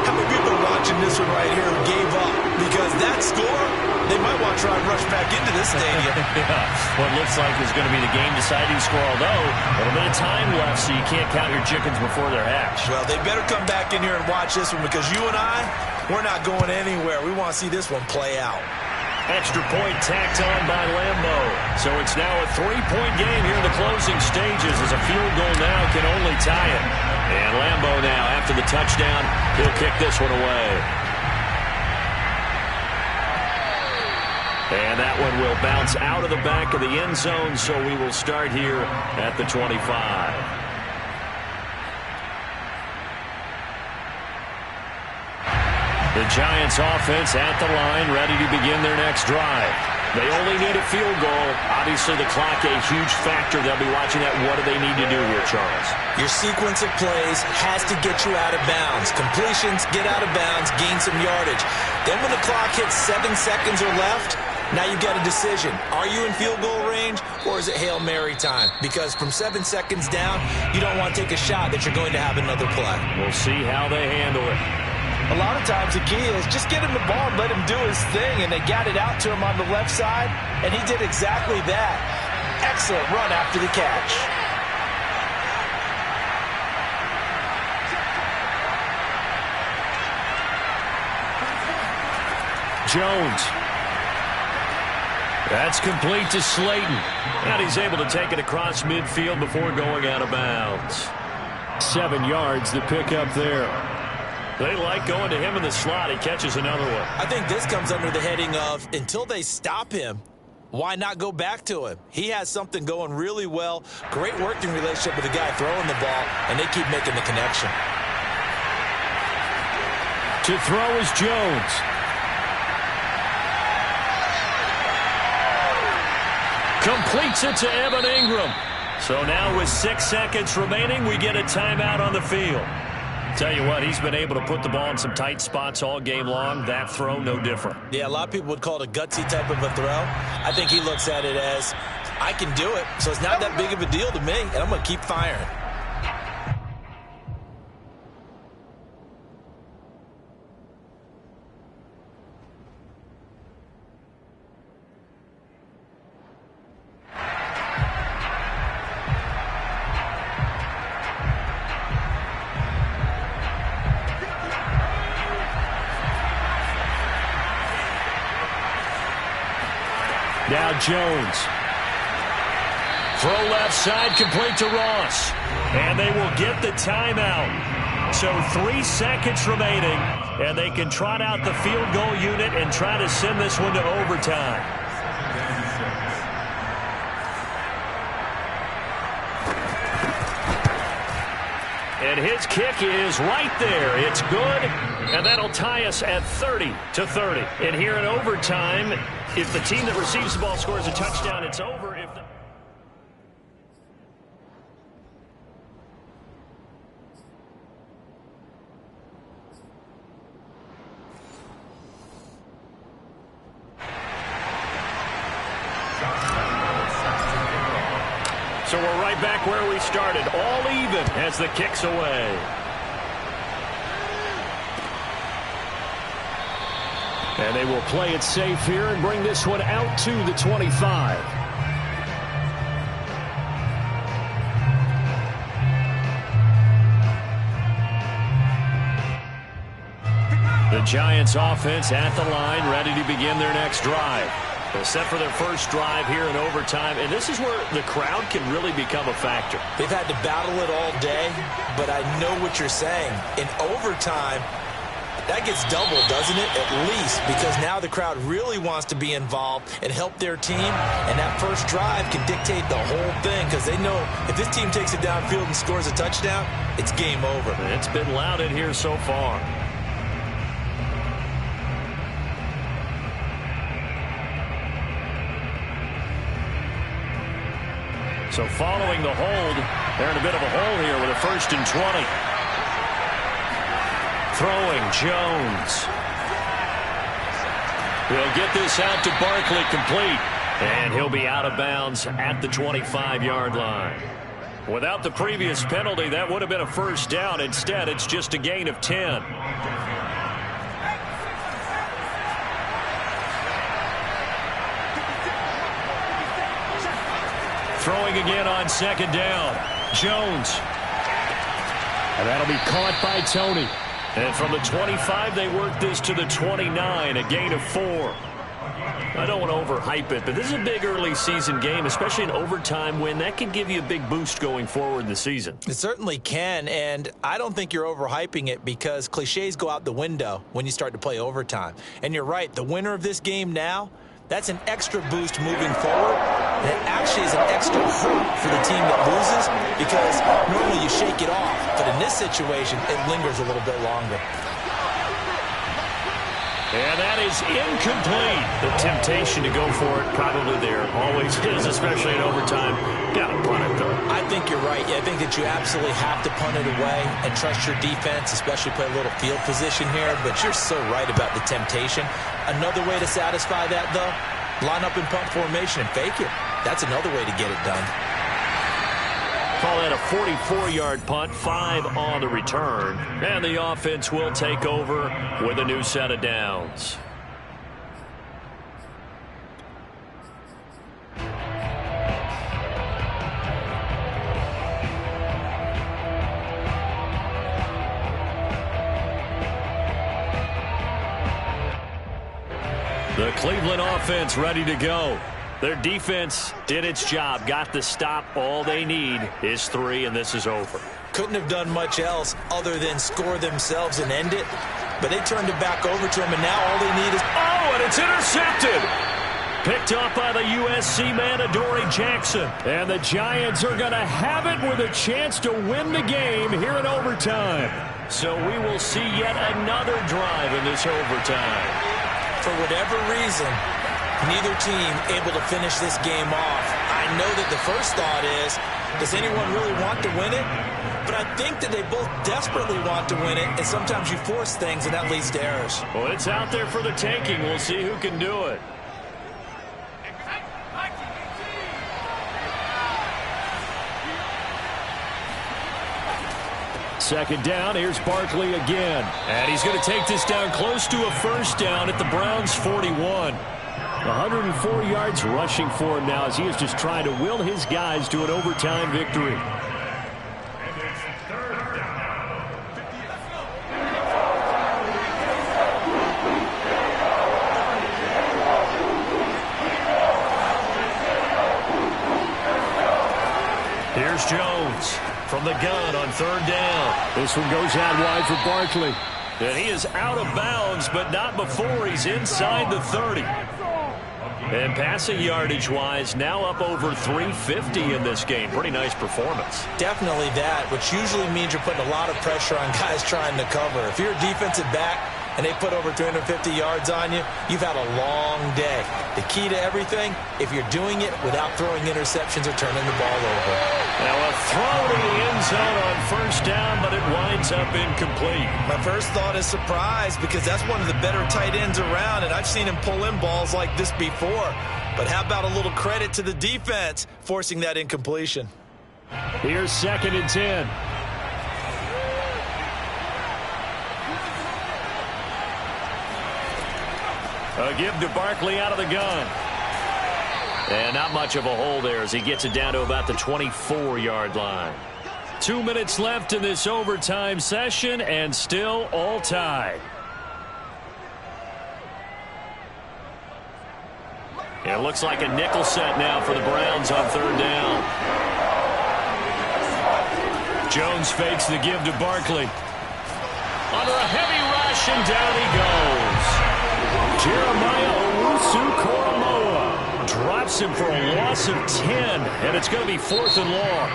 How many people are watching this one right here who gave up? Because that score, they might want to try and rush back into this stadium. Yeah, what looks like is going to be the game-deciding score, although a little bit of time left, so you can't count your chickens before they're hatched. Well, they better come back in here and watch this one because you and I, we're not going anywhere. We want to see this one play out. Extra point tacked on by Lambo. So it's now a 3-point game here in the closing stages as a field goal now can only tie it. And Lambo now, after the touchdown, he'll kick this one away. And that one will bounce out of the back of the end zone, so we will start here at the 25. The Giants offense at the line, ready to begin their next drive. They only need a field goal. Obviously, the clock a huge factor. They'll be watching that. What do they need to do here, Charles? Your sequence of plays has to get you out of bounds. Completions, get out of bounds, gain some yardage. Then when the clock hits 7 seconds or left, now you've got a decision. Are you in field goal range or is it Hail Mary time? Because from 7 seconds down, you don't want to take a shot that you're going to have another play. We'll see how they handle it. A lot of times the key is just get him the ball and let him do his thing, and they got it out to him on the left side, and he did exactly that. Excellent run after the catch. Jones. That's complete to Slayton. And he's able to take it across midfield before going out of bounds. 7 yards, the pickup there. They like going to him in the slot. He catches another one. I think this comes under the heading of until they stop him, why not go back to him? He has something going really well. Great working relationship with the guy throwing the ball, and they keep making the connection. To throw is Jones. Completes it to Evan Ingram. So now with 6 seconds remaining, we get a timeout on the field. Tell you what, he's been able to put the ball in some tight spots all game long. That throw, no different. Yeah, a lot of people would call it a gutsy type of a throw. I think he looks at it as, I can do it, so it's not that big of a deal to me, and I'm going to keep firing. Now Jones. Throw left side, complete to Ross. And they will get the timeout. So 3 seconds remaining, and they can trot out the field goal unit and try to send this one to overtime. And his kick is right there. It's good, and that'll tie us at 30-30. And here in overtime, if the team that receives the ball scores a touchdown, it's over. If So we're right back where we started, all even as the kick's away. And they will play it safe here and bring this one out to the 25. The Giants offense at the line, ready to begin their next drive. They're set for their first drive here in overtime, and this is where the crowd can really become a factor. They've had to battle it all day, but I know what you're saying. In overtime, that gets doubled, doesn't it? At least, because now the crowd really wants to be involved and help their team, and that first drive can dictate the whole thing because they know if this team takes it downfield and scores a touchdown, it's game over. It's been loud in here so far. So following the hold, They're in a bit of a hole here with a 1st and 20. Throwing, Jones. He'll get this out to Barkley, complete. And he'll be out of bounds at the 25-yard line. Without the previous penalty, that would have been a 1st down. Instead, it's just a gain of 10. Throwing again on 2nd down. Jones. And that'll be caught by Tony. And from the 25, they work this to the 29, a gain of 4. I don't want to overhype it, but this is a big early season game, especially an overtime win. That can give you a big boost going forward in the season. It certainly can, and I don't think you're overhyping it because cliches go out the window when you start to play overtime. And you're right, the winner of this game now, that's an extra boost moving forward. And it actually is an extra hurt for the team that loses because normally you shake it off. But in this situation, it lingers a little bit longer. And that is incomplete. The temptation to go for it probably there. Always is, especially in overtime. Got to punt it, though. I think you're right. I think that you absolutely have to punt it away and trust your defense, especially play a little field position here. But you're so right about the temptation. Another way to satisfy that, though, line up in punt formation and fake it. That's another way to get it done. Call that a 44-yard punt, 5 on the return. And the offense will take over with a new set of downs. The Cleveland offense ready to go. Their defense did its job, got the stop. All they need is 3, and this is over. Couldn't have done much else other than score themselves and end it. But they turned it back over to him, and now all they need is... Oh, and it's intercepted! Picked up by the USC man, Adoree Jackson. And the Giants are going to have it with a chance to win the game here in overtime. So we will see yet another drive in this overtime. For whatever reason, neither team able to finish this game off. I know that the first thought is, does anyone really want to win it? But I think that they both desperately want to win it, and sometimes you force things, and that leads to errors. Well, it's out there for the taking. We'll see who can do it. Second down, here's Barkley again. And he's going to take this down close to a 1st down at the Browns' 41. 104 yards rushing for him now as he is just trying to will his guys to an overtime victory. Here's Jones from the gun on 3rd down. This one goes out wide for Barkley. And he is out of bounds, but not before he's inside the 30. And passing yardage-wise, now up over 350 in this game. Pretty nice performance. Definitely that, which usually means you're putting a lot of pressure on guys trying to cover. If you're a defensive back and they put over 350 yards on you, you've had a long day. The key to everything, if you're doing it without throwing interceptions or turning the ball over. Now a throw to the end zone on 1st down, but it winds up incomplete. My first thought is surprise because that's one of the better tight ends around, and I've seen him pull in balls like this before. But how about a little credit to the defense forcing that incompletion? Here's 2nd and 10. A give to Barkley out of the gun. And not much of a hole there as he gets it down to about the 24-yard line. 2 minutes left in this overtime session and still all tied. It looks like a nickel set now for the Browns on 3rd down. Jones fakes the give to Barkley. Under a heavy rush, and down he goes. Jeremiah Owusu-Koramoah drops him for a loss of 10, and it's going to be 4th and long.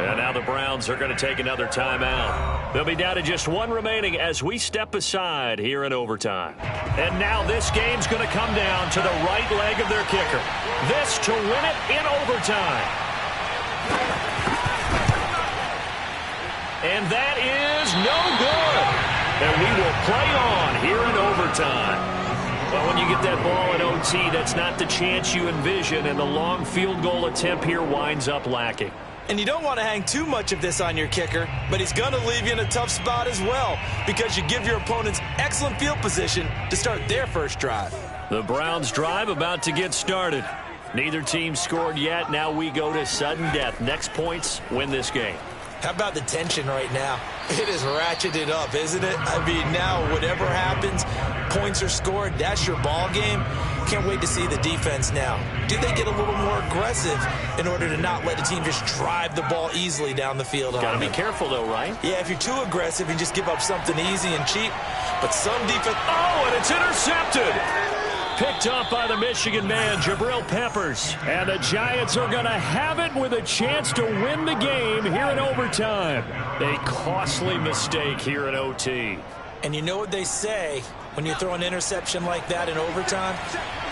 And now the Browns are going to take another timeout. They'll be down to just 1 remaining as we step aside here in overtime. And now this game's going to come down to the right leg of their kicker. This to win it in overtime. And that is no good. And we will play on here in overtime. Well, when you get that ball in OT, that's not the chance you envision, and the long field goal attempt here winds up lacking. And you don't want to hang too much of this on your kicker, but he's going to leave you in a tough spot as well because you give your opponents excellent field position to start their first drive. The Browns drive about to get started. Neither team scored yet. Now we go to sudden death. Next points win this game. How about the tension right now? It is ratcheted up, isn't it? I mean, now whatever happens, points are scored, that's your ball game. Can't wait to see the defense now. Do they get a little more aggressive in order to not let a team just drive the ball easily down the field? Got to be careful, though, right? Yeah, if you're too aggressive and just give up something easy and cheap. But some defense... Oh, and it's intercepted! Picked up by the Michigan man, Jabril Peppers. And the Giants are going to have it with a chance to win the game here in overtime. A costly mistake here in OT. And you know what they say, when you throw an interception like that in overtime,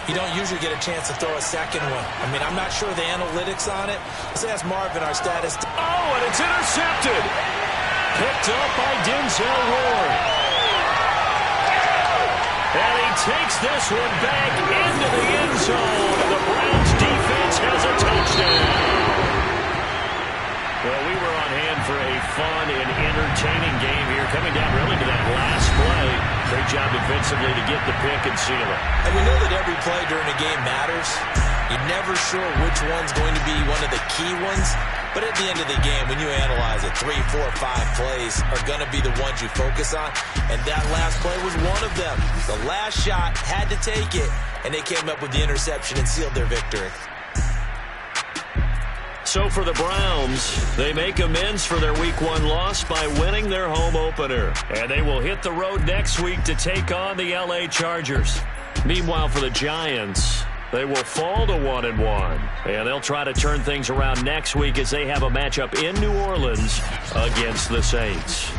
you don't usually get a chance to throw a second one. I mean, I'm not sure the analytics on it. Let's ask Marvin, our statistician. Oh, and it's intercepted. Picked up by Denzel Ward. And he takes this one back into the end zone. The Browns defense has a touchdown. Well, we were on hand for a fun and entertaining game here. Coming down really to that last play. Great job defensively to get the pick and seal it. And we know that every play during a game matters. You're never sure which one's going to be one of the key ones. But at the end of the game, when you analyze it, 3, 4, 5 plays are going to be the ones you focus on. And that last play was one of them. The last shot had to take it, and they came up with the interception and sealed their victory. So for the Browns, they make amends for their Week 1 loss by winning their home opener. And they will hit the road next week to take on the LA Chargers. Meanwhile, for the Giants, they will fall to 1-1. And they'll try to turn things around next week as they have a matchup in New Orleans against the Saints.